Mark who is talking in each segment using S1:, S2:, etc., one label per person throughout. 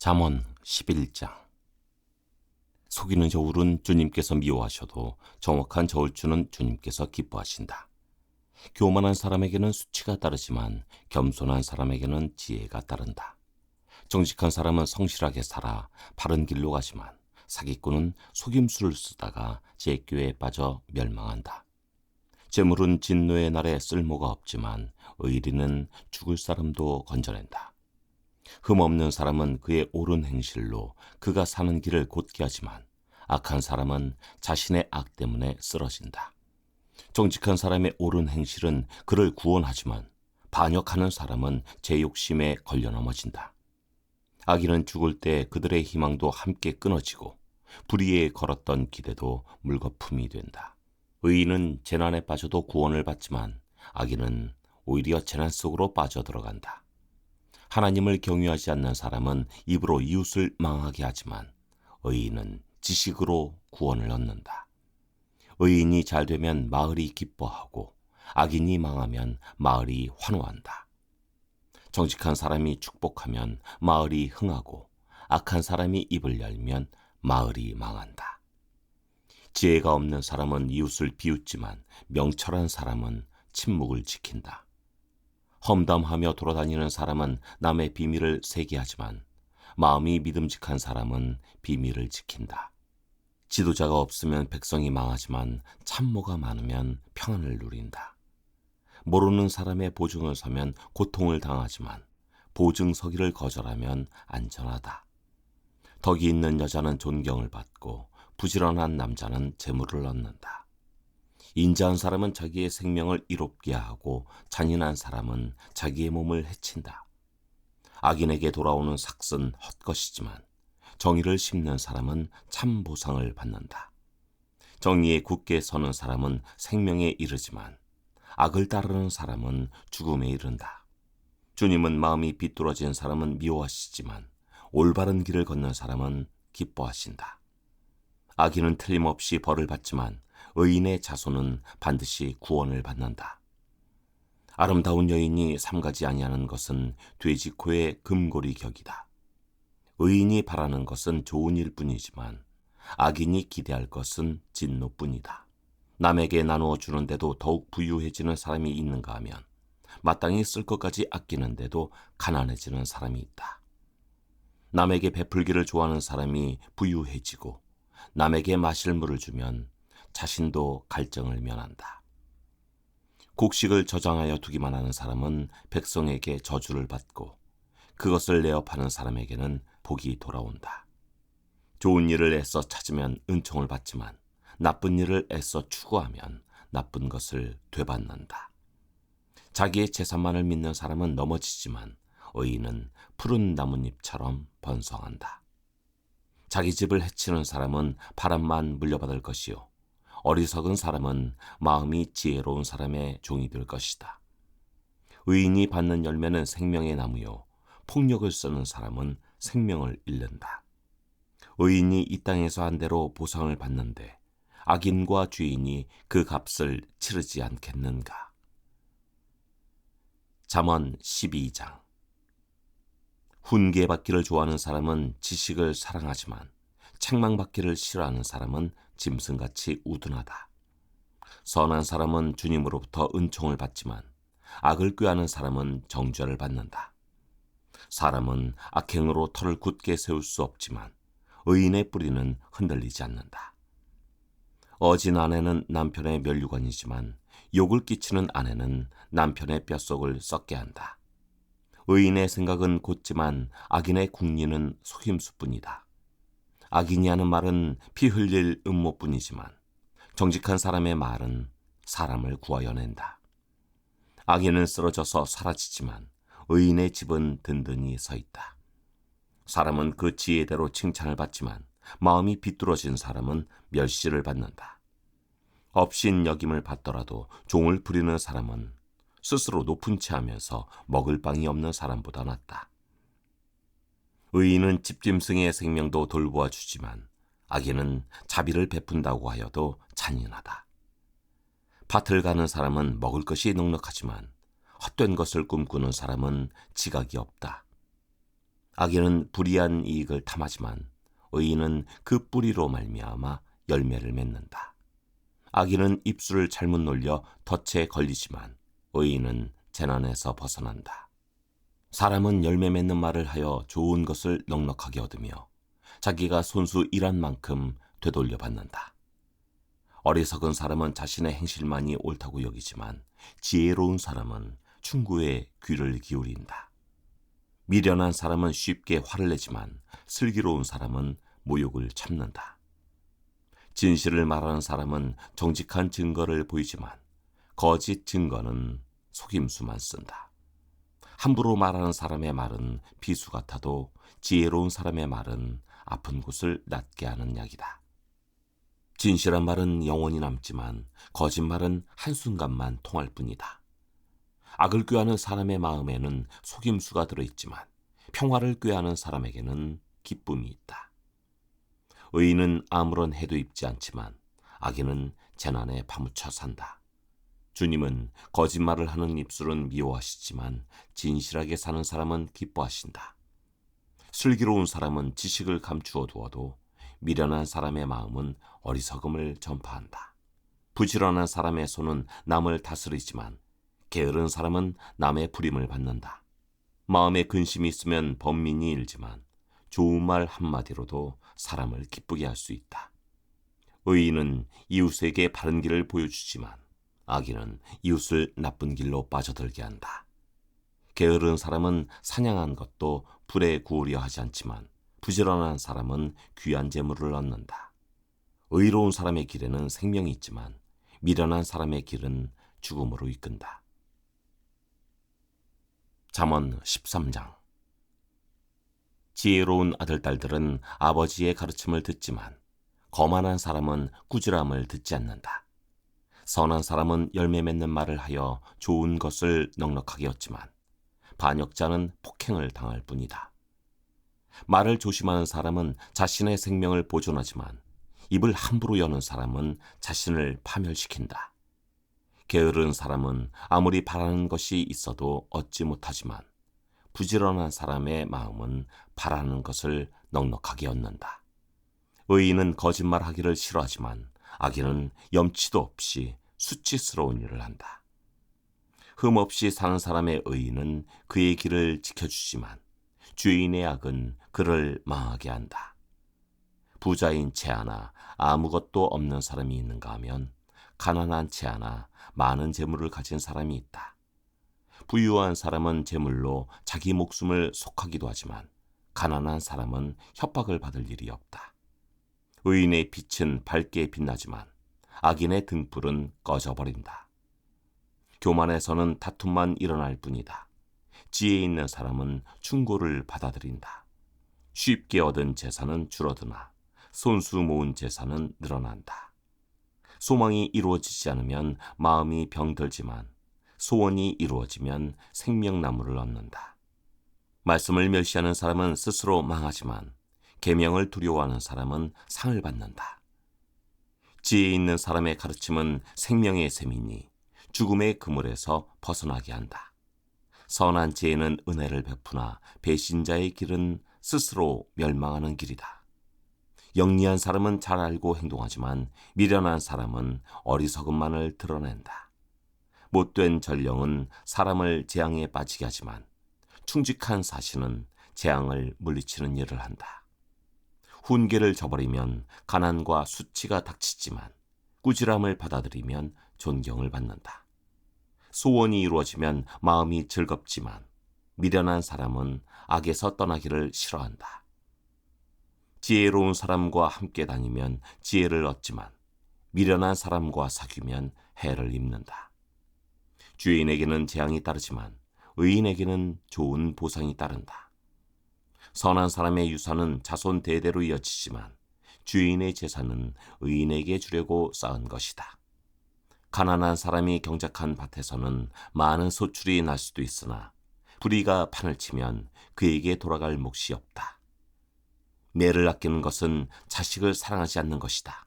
S1: 잠언 11장. 속이는 저울은 주님께서 미워하셔도 정확한 저울추는 주님께서 기뻐하신다. 교만한 사람에게는 수치가 따르지만 겸손한 사람에게는 지혜가 따른다. 정직한 사람은 성실하게 살아 바른 길로 가지만 사기꾼은 속임수를 쓰다가 재교에 빠져 멸망한다. 재물은 진노의 날에 쓸모가 없지만 의리는 죽을 사람도 건져낸다. 흠없는 사람은 그의 옳은 행실로 그가 사는 길을 곧게 하지만 악한 사람은 자신의 악 때문에 쓰러진다. 정직한 사람의 옳은 행실은 그를 구원하지만 반역하는 사람은 제 욕심에 걸려 넘어진다. 악인은 죽을 때 그들의 희망도 함께 끊어지고 불의에 걸었던 기대도 물거품이 된다. 의인은 재난에 빠져도 구원을 받지만 악인은 오히려 재난 속으로 빠져들어간다. 하나님을 경유하지 않는 사람은 입으로 이웃을 망하게 하지만 의인은 지식으로 구원을 얻는다. 의인이 잘되면 마을이 기뻐하고 악인이 망하면 마을이 환호한다. 정직한 사람이 축복하면 마을이 흥하고 악한 사람이 입을 열면 마을이 망한다. 지혜가 없는 사람은 이웃을 비웃지만 명철한 사람은 침묵을 지킨다. 험담하며 돌아다니는 사람은 남의 비밀을 세게 하지만 마음이 믿음직한 사람은 비밀을 지킨다. 지도자가 없으면 백성이 망하지만 참모가 많으면 평안을 누린다. 모르는 사람의 보증을 서면 고통을 당하지만 보증 서기를 거절하면 안전하다. 덕이 있는 여자는 존경을 받고 부지런한 남자는 재물을 얻는다. 인자한 사람은 자기의 생명을 이롭게 하고 잔인한 사람은 자기의 몸을 해친다. 악인에게 돌아오는 삭은 헛것이지만 정의를 심는 사람은 참 보상을 받는다. 정의에 굳게 서는 사람은 생명에 이르지만 악을 따르는 사람은 죽음에 이른다. 주님은 마음이 비뚤어진 사람은 미워하시지만 올바른 길을 걷는 사람은 기뻐하신다. 악인은 틀림없이 벌을 받지만 의인의 자손은 반드시 구원을 받는다. 아름다운 여인이 삼가지 아니하는 것은 돼지코의 금고리 격이다. 의인이 바라는 것은 좋은 일뿐이지만 악인이 기대할 것은 진노뿐이다. 남에게 나누어 주는데도 더욱 부유해지는 사람이 있는가 하면 마땅히 쓸 것까지 아끼는데도 가난해지는 사람이 있다. 남에게 베풀기를 좋아하는 사람이 부유해지고 남에게 마실 물을 주면 자신도 갈증을 면한다. 곡식을 저장하여 두기만 하는 사람은 백성에게 저주를 받고 그것을 내어 파는 사람에게는 복이 돌아온다. 좋은 일을 애써 찾으면 은총을 받지만 나쁜 일을 애써 추구하면 나쁜 것을 되받는다. 자기의 재산만을 믿는 사람은 넘어지지만 의인은 푸른 나뭇잎처럼 번성한다. 자기 집을 해치는 사람은 바람만 물려받을 것이요 어리석은 사람은 마음이 지혜로운 사람의 종이 될 것이다. 의인이 받는 열매는 생명의 나무요 폭력을 쓰는 사람은 생명을 잃는다. 의인이 이 땅에서 한 대로 보상을 받는데 악인과 죄인이 그 값을 치르지 않겠는가. 잠언 12장. 훈계받기를 좋아하는 사람은 지식을 사랑하지만 책망받기를 싫어하는 사람은 짐승같이 우둔하다. 선한 사람은 주님으로부터 은총을 받지만 악을 꾀하는 사람은 정죄를 받는다. 사람은 악행으로 터를 굳게 세울 수 없지만 의인의 뿌리는 흔들리지 않는다. 어진 아내는 남편의 면류관이지만 욕을 끼치는 아내는 남편의 뼛속을 썩게 한다. 의인의 생각은 곧지만 악인의 궁리는 속임수뿐이다. 악인이 하는 말은 피 흘릴 음모뿐이지만 정직한 사람의 말은 사람을 구하여낸다. 악인은 쓰러져서 사라지지만 의인의 집은 든든히 서 있다. 사람은 그 지혜대로 칭찬을 받지만 마음이 비뚤어진 사람은 멸시를 받는다. 업신 여김을 받더라도 종을 부리는 사람은 스스로 높은 채 하면서 먹을 빵이 없는 사람보다 낫다. 의인은 집짐승의 생명도 돌보아 주지만 악인은 자비를 베푼다고 하여도 잔인하다. 밭을 가는 사람은 먹을 것이 넉넉하지만 헛된 것을 꿈꾸는 사람은 지각이 없다. 악인은 불이한 이익을 탐하지만 의인은 그 뿌리로 말미암아 열매를 맺는다. 악인은 입술을 잘못 놀려 덫에 걸리지만 의인은 재난에서 벗어난다. 사람은 열매 맺는 말을 하여 좋은 것을 넉넉하게 얻으며 자기가 손수 일한 만큼 되돌려 받는다. 어리석은 사람은 자신의 행실만이 옳다고 여기지만 지혜로운 사람은 충고에 귀를 기울인다. 미련한 사람은 쉽게 화를 내지만 슬기로운 사람은 모욕을 참는다. 진실을 말하는 사람은 정직한 증거를 보이지만 거짓 증거는 속임수만 쓴다. 함부로 말하는 사람의 말은 비수 같아도 지혜로운 사람의 말은 아픈 곳을 낫게 하는 약이다. 진실한 말은 영원히 남지만 거짓말은 한순간만 통할 뿐이다. 악을 꾀하는 사람의 마음에는 속임수가 들어있지만 평화를 꾀하는 사람에게는 기쁨이 있다. 의인은 아무런 해도 입지 않지만 악인은 재난에 파묻혀 산다. 주님은 거짓말을 하는 입술은 미워하시지만 진실하게 사는 사람은 기뻐하신다. 슬기로운 사람은 지식을 감추어 두어도 미련한 사람의 마음은 어리석음을 전파한다. 부지런한 사람의 손은 남을 다스리지만 게으른 사람은 남의 부림을 받는다. 마음에 근심이 있으면 번민이 일지만 좋은 말 한마디로도 사람을 기쁘게 할 수 있다. 의인은 이웃에게 바른 길을 보여주지만 악인은 이웃을 나쁜 길로 빠져들게 한다. 게으른 사람은 사냥한 것도 불에 구우려 하지 않지만 부지런한 사람은 귀한 재물을 얻는다. 의로운 사람의 길에는 생명이 있지만 미련한 사람의 길은 죽음으로 이끈다. 잠언 13장. 지혜로운 아들딸들은 아버지의 가르침을 듣지만 거만한 사람은 꾸지람을 듣지 않는다. 선한 사람은 열매 맺는 말을 하여 좋은 것을 넉넉하게 얻지만 반역자는 폭행을 당할 뿐이다. 말을 조심하는 사람은 자신의 생명을 보존하지만 입을 함부로 여는 사람은 자신을 파멸시킨다. 게으른 사람은 아무리 바라는 것이 있어도 얻지 못하지만 부지런한 사람의 마음은 바라는 것을 넉넉하게 얻는다. 의인은 거짓말하기를 싫어하지만 악인은 염치도 없이 수치스러운 일을 한다. 흠없이 사는 사람의 의인은 그의 길을 지켜주지만 죄인의 악은 그를 망하게 한다. 부자인 채 하나 아무것도 없는 사람이 있는가 하면 가난한 채 하나 많은 재물을 가진 사람이 있다. 부유한 사람은 재물로 자기 목숨을 속하기도 하지만 가난한 사람은 협박을 받을 일이 없다. 의인의 빛은 밝게 빛나지만 악인의 등불은 꺼져버린다. 교만에서는 다툼만 일어날 뿐이다. 지혜 있는 사람은 충고를 받아들인다. 쉽게 얻은 재산은 줄어드나 손수 모은 재산은 늘어난다. 소망이 이루어지지 않으면 마음이 병들지만 소원이 이루어지면 생명나무를 얻는다. 말씀을 멸시하는 사람은 스스로 망하지만 계명을 두려워하는 사람은 상을 받는다. 지혜 있는 사람의 가르침은 생명의 샘이니 죽음의 그물에서 벗어나게 한다. 선한 지혜는 은혜를 베푸나 배신자의 길은 스스로 멸망하는 길이다. 영리한 사람은 잘 알고 행동하지만 미련한 사람은 어리석음만을 드러낸다. 못된 전령은 사람을 재앙에 빠지게 하지만 충직한 사신은 재앙을 물리치는 일을 한다. 훈계를 저버리면 가난과 수치가 닥치지만 꾸지람을 받아들이면 존경을 받는다. 소원이 이루어지면 마음이 즐겁지만 미련한 사람은 악에서 떠나기를 싫어한다. 지혜로운 사람과 함께 다니면 지혜를 얻지만 미련한 사람과 사귀면 해를 입는다. 죄인에게는 재앙이 따르지만 의인에게는 좋은 보상이 따른다. 선한 사람의 유산은 자손 대대로 이어지지만 죄인의 재산은 의인에게 주려고 쌓은 것이다. 가난한 사람이 경작한 밭에서는 많은 소출이 날 수도 있으나 불의가 판을 치면 그에게 돌아갈 몫이 없다. 매를 아끼는 것은 자식을 사랑하지 않는 것이다.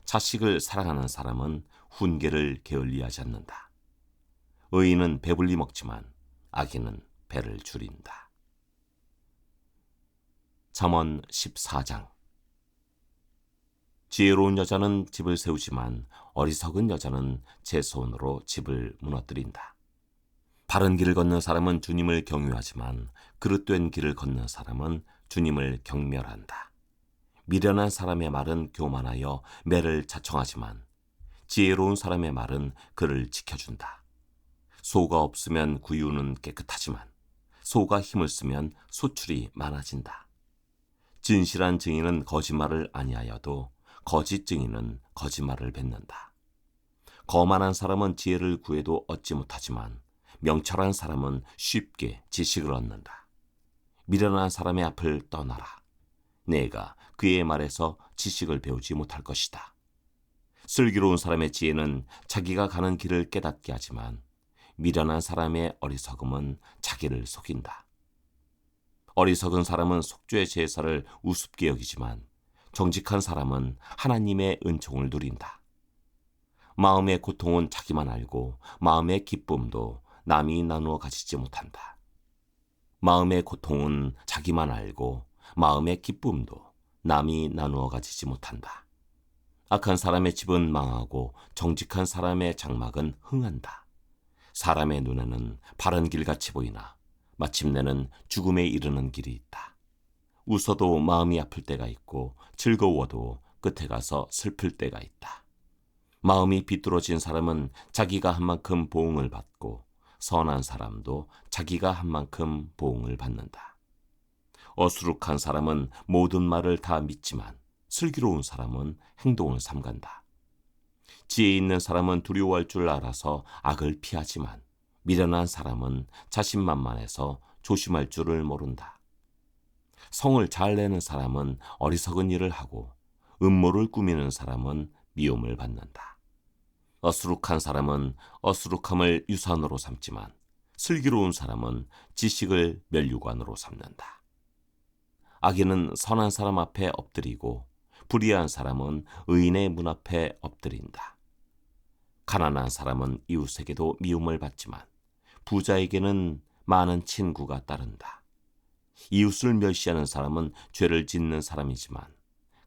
S1: 자식을 사랑하는 사람은 훈계를 게을리하지 않는다. 의인은 배불리 먹지만 악인은 배를 줄인다. 잠언 14장. 지혜로운 여자는 집을 세우지만 어리석은 여자는 제 손으로 집을 무너뜨린다. 바른 길을 걷는 사람은 주님을 경유하지만 그릇된 길을 걷는 사람은 주님을 경멸한다. 미련한 사람의 말은 교만하여 매를 자청하지만 지혜로운 사람의 말은 그를 지켜준다. 소가 없으면 구유는 깨끗하지만 소가 힘을 쓰면 소출이 많아진다. 진실한 증인은 거짓말을 아니하여도 거짓 증인은 거짓말을 뱉는다. 거만한 사람은 지혜를 구해도 얻지 못하지만 명철한 사람은 쉽게 지식을 얻는다. 미련한 사람의 앞을 떠나라. 내가 그의 말에서 지식을 배우지 못할 것이다. 슬기로운 사람의 지혜는 자기가 가는 길을 깨닫게 하지만 미련한 사람의 어리석음은 자기를 속인다. 어리석은 사람은 속죄의 제사를 우습게 여기지만 정직한 사람은 하나님의 은총을 누린다. 마음의 고통은 자기만 알고 마음의 기쁨도 남이 나누어 가지지 못한다. 마음의 고통은 자기만 알고 마음의 기쁨도 남이 나누어 가지지 못한다. 악한 사람의 집은 망하고 정직한 사람의 장막은 흥한다. 사람의 눈에는 바른 길같이 보이나 마침내는 죽음에 이르는 길이 있다. 웃어도 마음이 아플 때가 있고 즐거워도 끝에 가서 슬플 때가 있다. 마음이 비뚤어진 사람은 자기가 한 만큼 보응을 받고 선한 사람도 자기가 한 만큼 보응을 받는다. 어수룩한 사람은 모든 말을 다 믿지만 슬기로운 사람은 행동을 삼간다. 지혜 있는 사람은 두려워할 줄 알아서 악을 피하지만 미련한 사람은 자신만만해서 조심할 줄을 모른다. 성을 잘 내는 사람은 어리석은 일을 하고 음모를 꾸미는 사람은 미움을 받는다. 어수룩한 사람은 어수룩함을 유산으로 삼지만 슬기로운 사람은 지식을 면류관으로 삼는다. 악인은 선한 사람 앞에 엎드리고 불의한 사람은 의인의 문 앞에 엎드린다. 가난한 사람은 이웃에게도 미움을 받지만 부자에게는 많은 친구가 따른다. 이웃을 멸시하는 사람은 죄를 짓는 사람이지만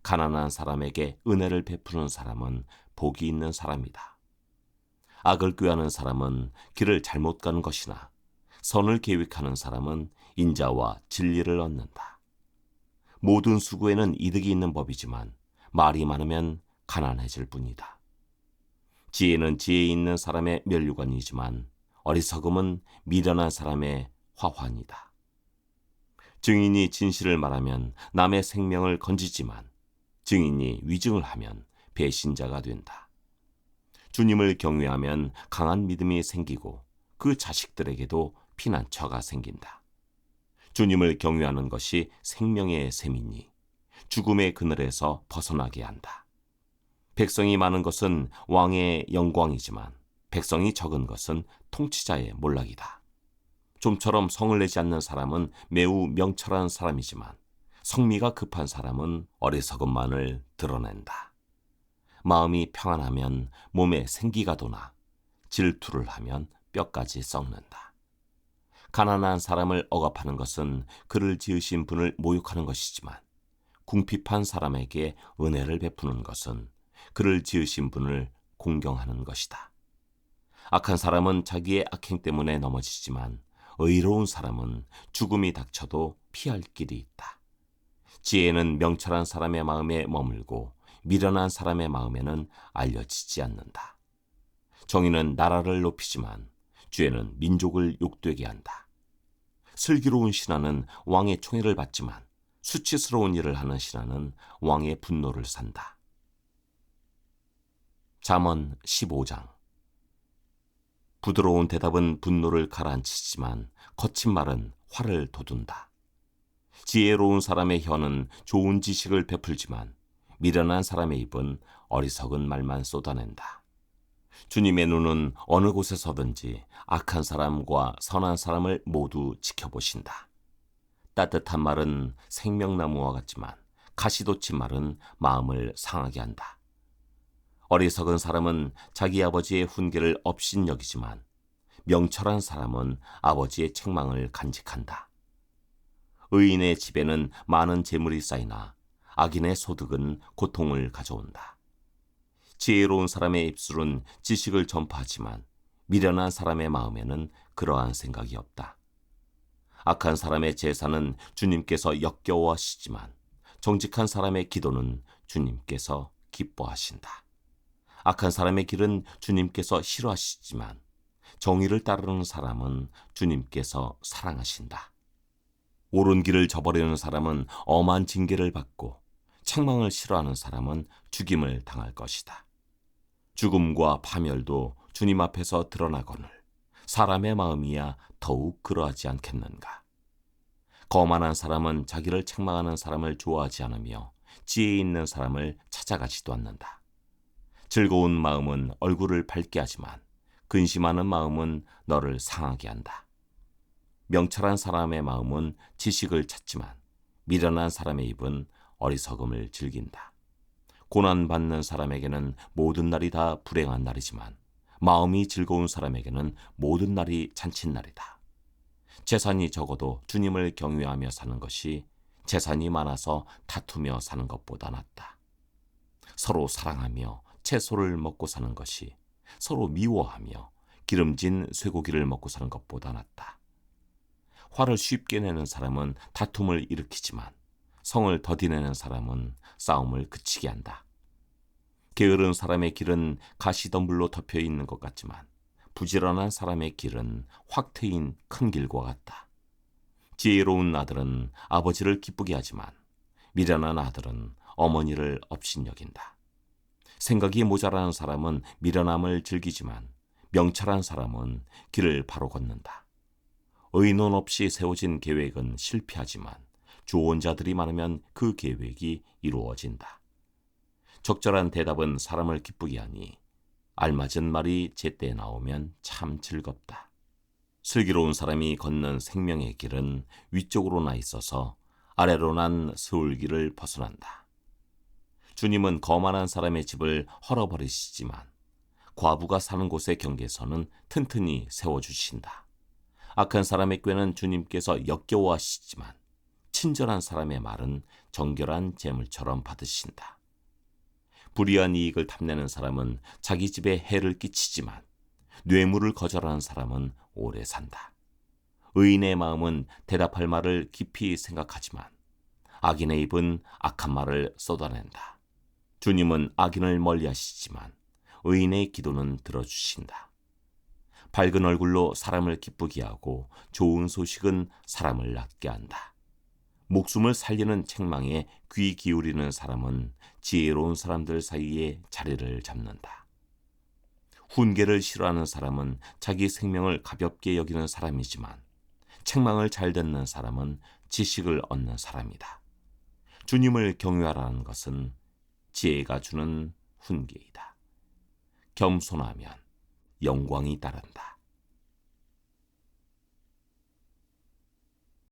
S1: 가난한 사람에게 은혜를 베푸는 사람은 복이 있는 사람이다. 악을 꾀하는 사람은 길을 잘못 가는 것이나 선을 계획하는 사람은 인자와 진리를 얻는다. 모든 수고에는 이득이 있는 법이지만 말이 많으면 가난해질 뿐이다. 지혜는 지혜 있는 사람의 면류관이지만 어리석음은 미련한 사람의 화환이다. 증인이 진실을 말하면 남의 생명을 건지지만 증인이 위증을 하면 배신자가 된다. 주님을 경외하면 강한 믿음이 생기고 그 자식들에게도 피난처가 생긴다. 주님을 경외하는 것이 생명의 셈이니 죽음의 그늘에서 벗어나게 한다. 백성이 많은 것은 왕의 영광이지만 백성이 적은 것은 통치자의 몰락이다. 좀처럼 성을 내지 않는 사람은 매우 명철한 사람이지만 성미가 급한 사람은 어리석음만을 드러낸다. 마음이 평안하면 몸에 생기가 도나 질투를 하면 뼈까지 썩는다. 가난한 사람을 억압하는 것은 그를 지으신 분을 모욕하는 것이지만 궁핍한 사람에게 은혜를 베푸는 것은 그를 지으신 분을 공경하는 것이다. 악한 사람은 자기의 악행 때문에 넘어지지만 의로운 사람은 죽음이 닥쳐도 피할 길이 있다. 지혜는 명철한 사람의 마음에 머물고 미련한 사람의 마음에는 알려지지 않는다. 정의는 나라를 높이지만 죄는 민족을 욕되게 한다. 슬기로운 신하는 왕의 총애를 받지만 수치스러운 일을 하는 신하는 왕의 분노를 산다. 잠언 15장. 부드러운 대답은 분노를 가라앉히지만 거친 말은 화를 돋운다. 지혜로운 사람의 혀는 좋은 지식을 베풀지만 미련한 사람의 입은 어리석은 말만 쏟아낸다. 주님의 눈은 어느 곳에서든지 악한 사람과 선한 사람을 모두 지켜보신다. 따뜻한 말은 생명나무와 같지만 가시돋친 말은 마음을 상하게 한다. 어리석은 사람은 자기 아버지의 훈계를 업신여기지만 명철한 사람은 아버지의 책망을 간직한다. 의인의 집에는 많은 재물이 쌓이나 악인의 소득은 고통을 가져온다. 지혜로운 사람의 입술은 지식을 전파하지만 미련한 사람의 마음에는 그러한 생각이 없다. 악한 사람의 제사는 주님께서 역겨워하시지만 정직한 사람의 기도는 주님께서 기뻐하신다. 악한 사람의 길은 주님께서 싫어하시지만 정의를 따르는 사람은 주님께서 사랑하신다. 옳은 길을 저버리는 사람은 엄한 징계를 받고 책망을 싫어하는 사람은 죽임을 당할 것이다. 죽음과 파멸도 주님 앞에서 드러나거늘 사람의 마음이야 더욱 그러하지 않겠는가. 거만한 사람은 자기를 책망하는 사람을 좋아하지 않으며 지혜 있는 사람을 찾아가지도 않는다. 즐거운 마음은 얼굴을 밝게 하지만 근심하는 마음은 너를 상하게 한다. 명철한 사람의 마음은 지식을 찾지만 미련한 사람의 입은 어리석음을 즐긴다. 고난받는 사람에게는 모든 날이 다 불행한 날이지만 마음이 즐거운 사람에게는 모든 날이 잔칫날이다. 재산이 적어도 주님을 경외하며 사는 것이 재산이 많아서 다투며 사는 것보다 낫다. 서로 사랑하며 채소를 먹고 사는 것이 서로 미워하며 기름진 쇠고기를 먹고 사는 것보다 낫다. 화를 쉽게 내는 사람은 다툼을 일으키지만 성을 더디내는 사람은 싸움을 그치게 한다. 게으른 사람의 길은 가시덤불로 덮여 있는 것 같지만 부지런한 사람의 길은 확 트인 큰 길과 같다. 지혜로운 아들은 아버지를 기쁘게 하지만 미련한 아들은 어머니를 업신여긴다. 생각이 모자라는 사람은 미련함을 즐기지만 명철한 사람은 길을 바로 걷는다. 의논 없이 세워진 계획은 실패하지만 좋은 자들이 많으면 그 계획이 이루어진다. 적절한 대답은 사람을 기쁘게 하니 알맞은 말이 제때에 나오면 참 즐겁다. 슬기로운 사람이 걷는 생명의 길은 위쪽으로 나 있어서 아래로 난 스울길을 벗어난다. 주님은 거만한 사람의 집을 헐어버리시지만 과부가 사는 곳의 경계선은 튼튼히 세워주신다. 악한 사람의 꾀는 주님께서 역겨워하시지만 친절한 사람의 말은 정결한 재물처럼 받으신다. 불의한 이익을 탐내는 사람은 자기 집에 해를 끼치지만 뇌물을 거절하는 사람은 오래 산다. 의인의 마음은 대답할 말을 깊이 생각하지만 악인의 입은 악한 말을 쏟아낸다. 주님은 악인을 멀리하시지만 의인의 기도는 들어주신다. 밝은 얼굴로 사람을 기쁘게 하고 좋은 소식은 사람을 낫게 한다. 목숨을 살리는 책망에 귀 기울이는 사람은 지혜로운 사람들 사이에 자리를 잡는다. 훈계를 싫어하는 사람은 자기 생명을 가볍게 여기는 사람이지만 책망을 잘 듣는 사람은 지식을 얻는 사람이다. 주님을 경외하라는 것은 지혜가 주는 훈계이다. 겸손하면 영광이 따른다.